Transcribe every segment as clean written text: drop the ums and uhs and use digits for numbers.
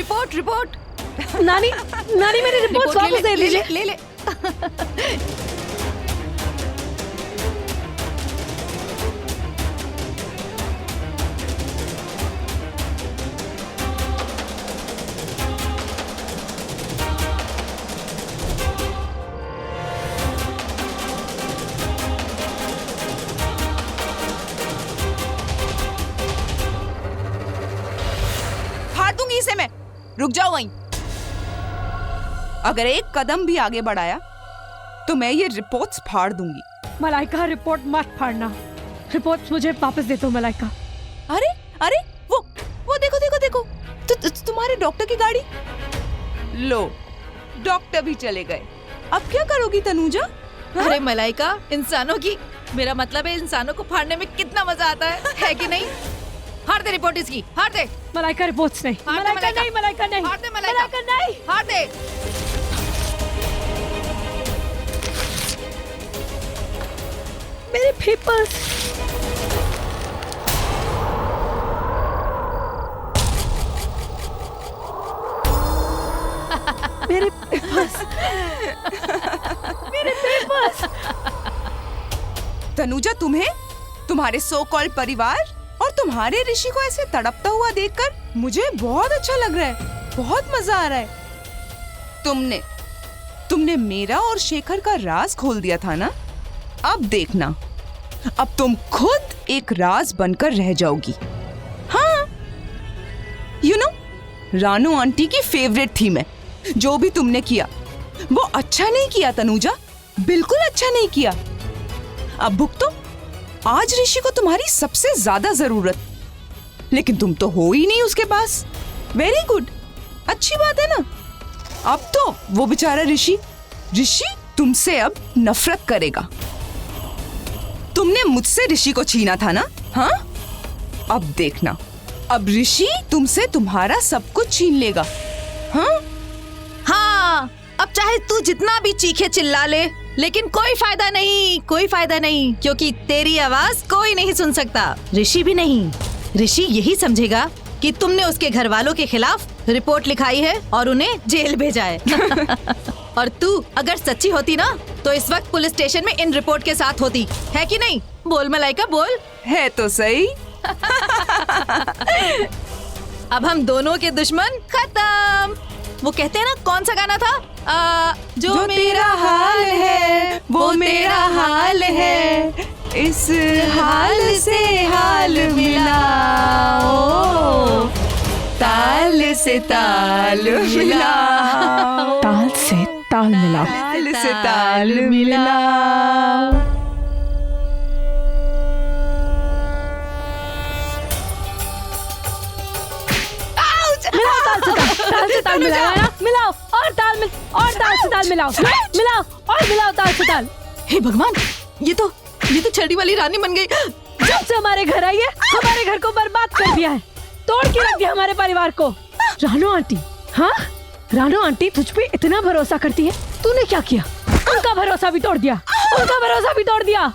Report report. नानी नानी मेरी रिपोर्ट वापस दे दीजिए। ले ले। फाड़ दूंगी इसे मैं। रुक जाओ वहीं। अगर एक कदम भी आगे बढ़ाया तो मैं ये रिपोर्ट्स फाड़ दूंगी। मलाइका रिपोर्ट मत फाड़ना, रिपोर्ट्स मुझे वापस दे दो मलाइका। अरे अरे वो देखो देखो देखो, तुम्हारे डॉक्टर की गाड़ी। लो, डॉक्टर भी चले गए। अब क्या करोगी तनुजा? अरे मलाइका, इंसानों की, मेरा मतलब है इंसानों को फाड़ने में कितना मजा आता है कि नहीं? हार दे रिपोर्ट इसकी, हार दे। मलाइका रिपोर्ट्स नहीं, हार दे मलाइका नहीं, मलाइका नहीं, हार दे मलाइका, मलाइका नहीं। हार दे। मेरे पेपर्स। मेरे पेपर्स, मेरे पेपर्स। तनुजा, तुम्हें, तुम्हारे सो कॉल्ड परिवार और तुम्हारे ऋषि को ऐसे तड़पता हुआ देखकर मुझे बहुत अच्छा लग रहा है, बहुत मजा आ रहा है। तुमने मेरा और शेखर का राज खोल दिया था ना? अब देखना, अब तुम खुद एक राज बनकर रह जाओगी। हाँ, रानू आंटी की फेवरेट थी मैं। जो भी तुमने किया वो अच्छा नहीं किया तनुजा, बिल्कुल अच्छा नहीं किया। अब भुगतो। आज ऋषि को तुम्हारी सबसे ज्यादा जरूरत, लेकिन तुम तो हो ही नहीं उसके पास। वेरी गुड, अच्छी बात है ना। अब तो वो बेचारा ऋषि तुमसे अब नफरत करेगा। तुमने मुझसे ऋषि को छीना था ना? हाँ, अब देखना, अब ऋषि तुमसे तुम्हारा सब कुछ छीन लेगा। हाँ हाँ, अब चाहे तू जितना भी चीखे चिल्ला ले, लेकिन कोई फायदा नहीं, कोई फायदा नहीं, क्योंकि तेरी आवाज कोई नहीं सुन सकता। ऋषि भी नहीं। ऋषि यही समझेगा कि तुमने उसके घर वालों के खिलाफ रिपोर्ट लिखाई है और उन्हें जेल भेजा है। और तू अगर सच्ची होती ना, तो इस वक्त पुलिस स्टेशन में इन रिपोर्ट के साथ होती, है कि नहीं? बोल मलाइका, बोल। है तो सही। अब हम दोनों के दुश्मन खत्म। वो कहते हैं ना, कौन सा गाना था? जो मेरा हाल है वो मेरा हाल है, इस हाल से हाल मिलाओ, ताल से ताल मिलाओ, ताल से ताल मिलाओ, ताल से ताल मिलाओ। ताल से ताल मिलाओ, मिलाओ और ताल से ताल मिलाओ, मिलाओ और मिलाओ ताल से ताल। हे भगवान, ये तो छड़ी वाली रानी बन गई। जब से हमारे घर आई है, हमारे घर को बर्बाद कर दिया है, तोड़ के रख दिया हमारे परिवार को। रानू आंटी, हाँ, रानू आंटी तुझ पे इतना भरोसा करती है, तूने क्या किया? उनका भरोसा भी तोड़ दिया, उनका भरोसा भी तोड़ दिया।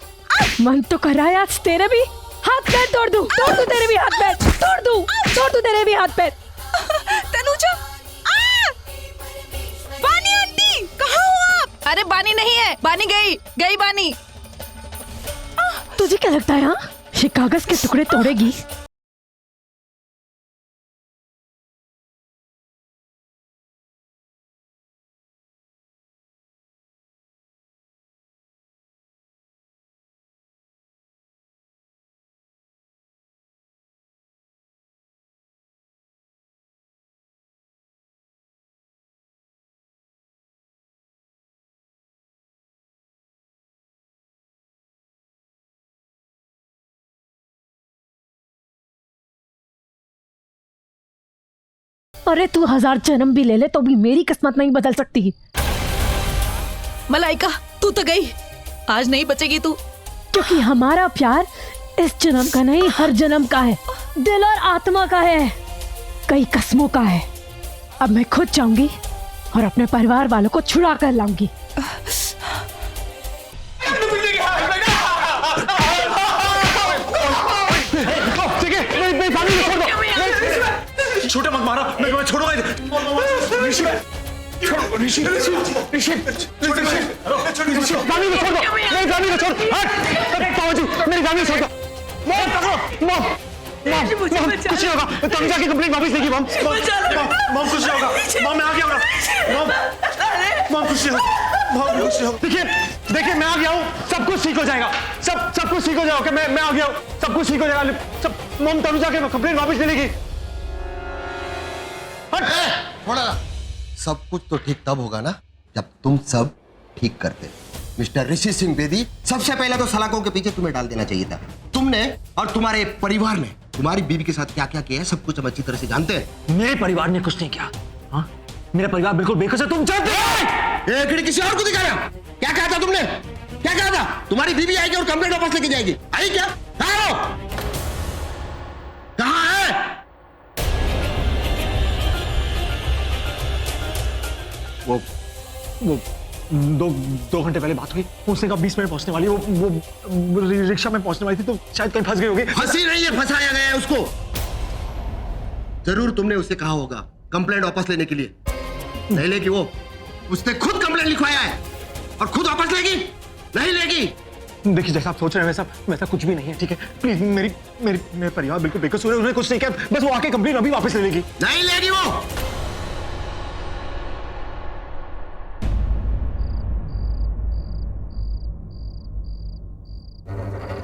मन तो कर रहा है आज तेरे भी हाथ पैर तोड़ दूं, तेरे भी हाथ पैर तोड़ दूं तेरे भी हाथ पैर। तनुजा, बानी आंटी, कहाँ हो आप? अरे बानी नहीं है, बानी गई बानी। तुझे क्या लगता है, हाँ, ये कागज के टुकड़े तोड़ेगी? अरे तू 1000 जन्म भी ले ले तो भी मेरी किस्मत नहीं बदल सकती। मलाइका, तू तो गई, आज नहीं बचेगी तू। क्योंकि हमारा प्यार इस जन्म का नहीं, हर जन्म का है, दिल और आत्मा का है, कई कस्मों का है। अब मैं खुद जाऊंगी और अपने परिवार वालों को छुड़ा कर लाऊंगी। छोटे मत मारो, मैं छोड़ूंगा ऋषि, छोड़ो ऋषि, ऋषि, ऋषि, गामी को छोड़ दो, मेरी गामी को छोड़, हट, बाबूजी, मेरी गामी को छोड़ दो, मॉम, मॉम, मॉम, कुछ नहीं होगा, तनुजा की कंप्लेंट वापस लेगी, मॉम, मॉम कुछ नहीं होगा, मॉम मैं आ गया हूँ, मॉम कुछ नहीं होगा, मॉम कुछ नहीं होगा, देखिए मैं आ गया हूँ, सब कुछ ठीक हो जाएगा, सब कुछ ठीक हो जाएगा, मैं आ गया हूँ, सब कुछ ठीक हो जाएगा, सब मॉम तनुजा की कंप्लेंट वापस ले लेगी। थोड़ा सब कुछ तो ठीक तब होगा ना जब तुम सब ठीक करते। मिस्टर ऋषि सिंह बेदी, सबसे पहले तो सलाखों के पीछे तुम्हें डाल देना चाहिए था। तुमने और तुम्हारे परिवार ने तुम्हारी बीवी के साथ क्या क्या किया है सब कुछ हम अच्छी तरह से जानते हैं। मेरे परिवार ने कुछ नहीं किया, हाँ? मेरा परिवार बिल्कुल बेकस है, तुम जानते हो। एक किसी और को दिखाया, क्या कहा था तुमने? क्या कहा था? तुम्हारी बीवी आएगी और कंप्लेंट वापस लेके जाएगी, आई क्या? कहाँ है? वो दो घंटे पहले बात हुई, उसने कहा 20 मिनट पहुंचने वाली, वो रिक्शा में पहुंचने वाली थी, तो शायद कहीं फंस गई होगी। फंसी नहीं है, फंसाया गया है उसको। जरूर तुमने उससे कहा होगा कंप्लेंट वापस लेने के लिए, नहीं लेगी वो, उसने खुद कंप्लेंट लिखवाया है और खुद वापस लेगी, नहीं लेगी। देखिए जैसा आप सोच रहे हैं वैसा कुछ भी नहीं है, ठीक है? प्लीज मेरे परिवार बिल्कुल बेकसूर है, उन्होंने कुछ नहीं किया, बस वो आके कंप्लेंट अभी वापस ले लेगी। नहीं लेगी वो।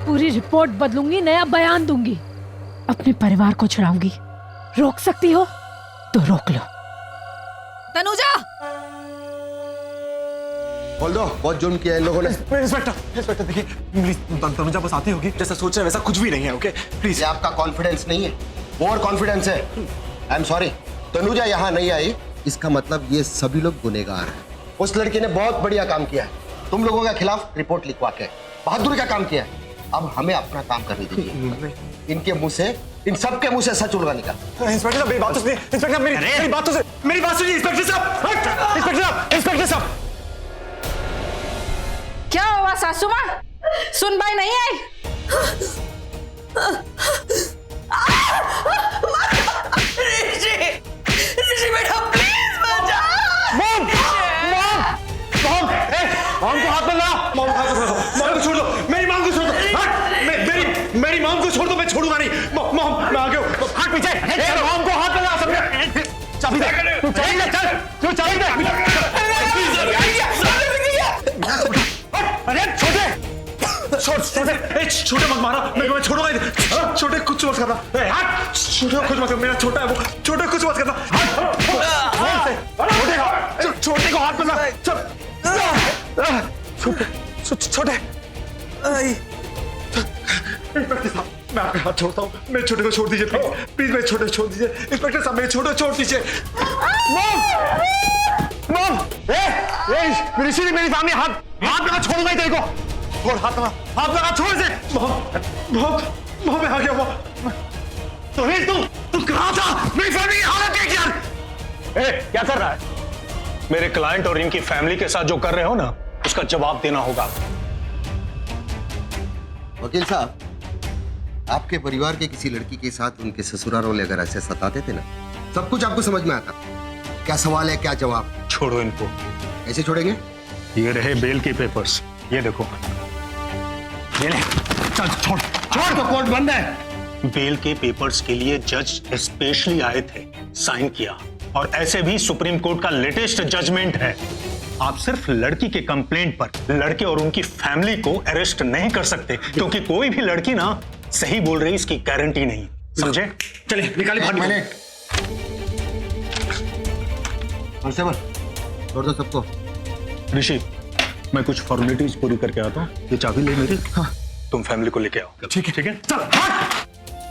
पूरी रिपोर्ट बदलूंगी, नया बयान दूंगी, अपने परिवार को छुड़ाऊंगी। रोक सकती हो तो रोक लो। तनुजा, बोल दो बहुत जुर्म किया इन लोगों ने। इंस्पेक्टर देखिए प्लीज, तनुजा बस आती होगी, जैसा सोच रहे हैं वैसा कुछ भी नहीं है, ओके प्लीज। ये आपका कॉन्फिडेंस नहीं है, ओवर कॉन्फिडेंस है। आई एम सॉरी, तनुजा यहाँ नहीं आई, इसका मतलब ये सभी लोग गुनहगार हैं। उस लड़की ने बहुत बढ़िया काम किया है, तुम लोगों के खिलाफ रिपोर्ट लिखवा के बहादुरी का काम किया है। अब हमें अपना काम करने दीजिए। इनके मुंह से, इन सबके मुंह से सच उड़वा निकाल। इंस्पेक्टर साहब मेरी बात तो सुनिए, इंस्पेक्टर मेरी बात तो सुनिए, मेरी बात सुनिए इंस्पेक्टर साहब, इंस्पेक्टर साहब। क्या हुआ सासू माँ, सुनवाई नहीं आई? ऋषि बेटा प्लीज बचा। मॉम को हाथ में ला, मॉम को छोड़ दो, मेरी मॉम को छोड़ दो, मेरी मॉम को छोड़ दो, मैं छोड़ूंगा नहीं। मॉम मैं आ गया हूँ, हाथ पीछे, मॉम को हाथ में ला सबने, चाबी दे, तू चाबी दे, चल तू चाबी दे। अरे छोटे मत मारो, मैं छोड़ूंगा नहीं, छोटे कुछ मत करना, छोटे कुछ मत करना, मेरा छोटा है वो, छोटे कुछ मत करना, छोटे को हाथ में ला, छोटे इंस्पेक्टर साहब मैं आपका हाथ छोड़ता हूँ, मेरे छोटे को छोड़ दीजिए प्लीज, मेरे छोटे को छोड़ दीजिए इंस्पेक्टर साहब, मेरे छोटे को छोड़ दीजिए। मॉम ऋषि ने मेरे सामने हाथ लगा, छोड़ूंगा ही तेरे को, छोड़ हाथ लगा छोड़ दे। मॉम मैं आ गया, मॉम तू कहाँ था? मेरी फैमिली की हालत देख यार। क्या कर रहा है? मेरे क्लाइंट और इनकी फैमिली के साथ जो कर रहे हो ना, उसका जवाब देना होगा। वकील साहब, आपके परिवार के किसी लड़की के साथ उनके ससुराल वाले अगर ऐसे सताते थे ना, सब कुछ आपको समझ में आता। क्या सवाल है, क्या जवाब? छोड़ो इनको। कैसे छोड़ेंगे? ये रहे बेल के पेपर्स, ये देखो, ये ले, चल छोड़ तो कोर्ट बंद है। बेल के पेपर्स के लिए जज स्पेशली आए थे, साइन किया, और ऐसे भी सुप्रीम कोर्ट का लेटेस्ट जजमेंट है, आप सिर्फ लड़की के कंप्लेंट पर लड़के और उनकी फैमिली को अरेस्ट नहीं कर सकते, क्योंकि कोई भी लड़की ना सही बोल रही इसकी गारंटी नहीं, समझे? चलिए निकालिए बाहर। कांस्टेबल छोड़ दो सबको। ऋषि मैं कुछ फॉर्मेलिटीज पूरी करके आता हूँ, ये चाबी ले मेरी, हाँ तुम फैमिली को लेके आओ। ठीक है चल।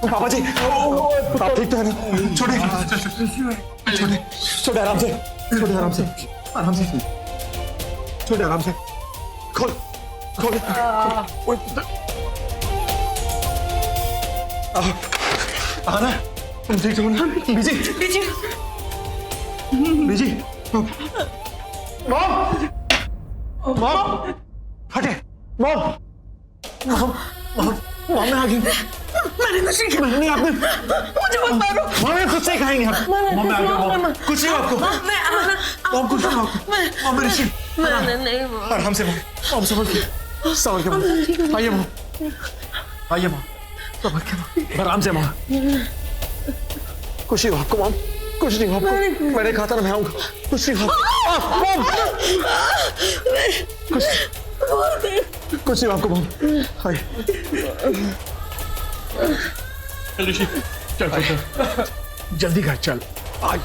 बाबा जी आप ठीक तो है ना? छोटे आराम से, छोटे आराम से, छोटे आराम से, खोल आना, तुम ठीक हो ना? बीजी मॉम, हटे, मॉम मैं आ गई। मैंने कुछ नहीं किया। नहीं आपने मुझे मत मारो। मम्मी कुछ नहीं खाएंगे आप। मम्मी आ गया मम्मी। कुछ नहीं आपको। मम्मी कुछ नहीं आपको। मम्मी ऋषि मैंने नहीं मारा। आराम से मम्मी संभल के मम्मी। आइए मम्मी। आइए मम्मी। संभल के मम्मी। आराम से मम्मी। कुछ नहीं आपको मम्मी। कुछ नहीं आपको। मैंने कहा था ना मैं आऊंगा। कुछ नहीं आपको। कुछ नहीं आपको मम्मी। आइए। ऋषि चल चल चल जल्दी घर चल। आज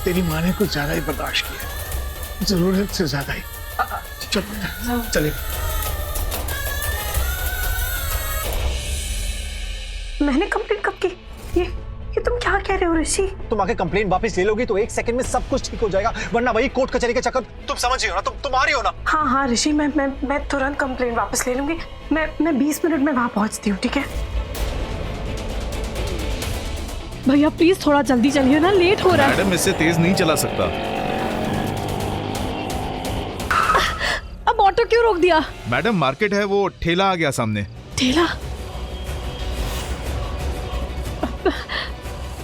तेरी माँ ने कुछ ज्यादा ही बर्दाश्त किया, जरूरत से ज्यादा ही। चल चले। मैंने कंप्लेंट कब की? ये तुम क्या कह रहे हो ऋषि? तुम आके कंप्लेंट वापस ले लोगी तो 1 सेकंड में सब कुछ ठीक हो जाएगा, वरना वही कोर्ट कचहरी के चक्कर तुम समझ रही हो ना, तुम आ रही हो ना। हाँ ऋषि, मैं तुरंत कंप्लेंट वापस ले लूंगी। मैं 20 मिनट में वहां पहुंचती हूँ, ठीक है? भैया प्लीज थोड़ा जल्दी चलिए ना, लेट हो रहा है। मैडम इससे तेज नहीं चला सकता। अब ऑटो क्यों रोक दिया? मैडम मार्केट है, वो ठेला आ गया सामने। ठेला?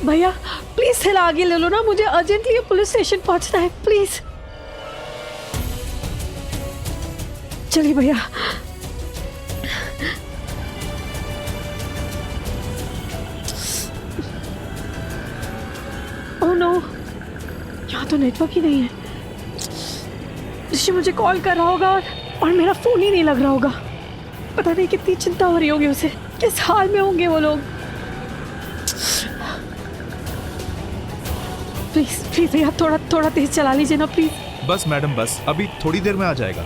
भैया प्लीज ठेला आगे ले लो ना, मुझे अर्जेंटली पुलिस स्टेशन पहुंचना है, प्लीज। चलिए भैया। ओह नो, यहाँ तो नेटवर्क ही नहीं है। ऋषि मुझे कॉल कर रहा होगा और मेरा फोन ही नहीं लग रहा होगा। पता नहीं कितनी चिंता हो रही होगी उसे, किस हाल में होंगे वो लोग। प्लीज भैया थोड़ा तेज चला लीजिए ना प्लीज। बस मैडम बस, अभी थोड़ी देर में आ जाएगा।